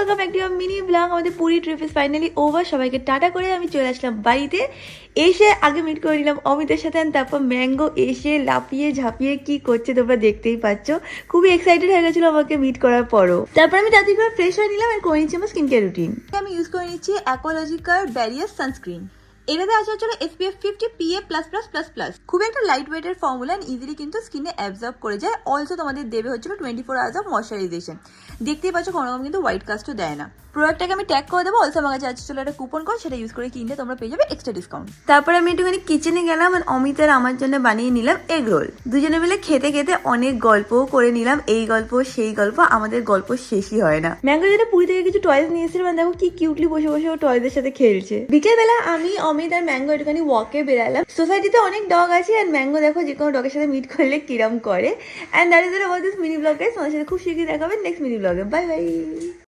Welcome back to mini blog. আমাদের Puri trip is finally over. সবাইকে টাটা করে আমি চলে আসলাম বাড়িতে। এসে আগে মিট করে নিলাম অমিতের সাথে, তারপর ম্যাঙ্গো এসে লাফিয়ে ঝাঁপিয়ে কি করছে তোমরা দেখতেই পাচ্ছ। খুবই এক্সাইটেড হয়ে গেছিলো আমাকে মিট করার পরও। তারপর আমি তাড়াতাড়ি করে ফ্রেশ হয়ে নিলাম আর করে নিচ্ছি আমার স্কিন কেয়ার রুটিন। আমি ইউজ করে নিচ্ছি অ্যাকোলজিকার ব্যারিয়ার সানস্ক্রিন। এটাতে আছে হচ্ছে SPF 50 PA++++। খুব একটা লাইট ওয়েটের ফর্মুলা এন্ড ইজিলি কিন্তু স্কিনে অ্যাবজর্ব করে যায়। অলসো তোমাদের দেবে হচ্ছিল 24 আওয়ার্স অফ ময়শ্চারাইজেশন। দেখতেই পাচ্ছ কোনো রকম কিন্তু হোয়াইট কাস্টও দেয় না। প্রোডাক্টটাকে আমি ট্যাগ করে দেবো। অলসো আমার কাছে আছে চলো একটা কুপন কোড, সেটা ইউজ করে কিনলে তোমরা পেয়ে যাবে এক্সট্রা ডিসকাউন্ট। তারপরে আমি একটুখানি কিচেনে গেলাম আর অমিত আর আমার জন্য বানিয়ে নিলাম এগ রোল। দুজনে মিলে খেতে খেতে অনেক গল্পও করে নিলাম, এই গল্প সেই গল্প, আমাদের গল্প শেষই হয় না। ম্যাঙ্গো যেটা পুরী থেকে কিছু টয়েস নিয়ে এসেছিল, মানে দেখো কি কিউটলি বসে বসে ও টয়েসের সাথে খেলছে। বিকেলবেলা আমি অমিত আর ম্যাঙ্গো একটুখানি ওয়াকে বেরালাম। সোসাইটিতে অনেক ডগ আছে আর ম্যাঙ্গো দেখো যে কোনো ডগের সাথে মিট করলে কিরম করে। And that is all about this mini blog guys. তোমাদের সাথে খুব শীঘ্রই দেখা হবে নেক্সট মিনি ব্লগে। Bye bye.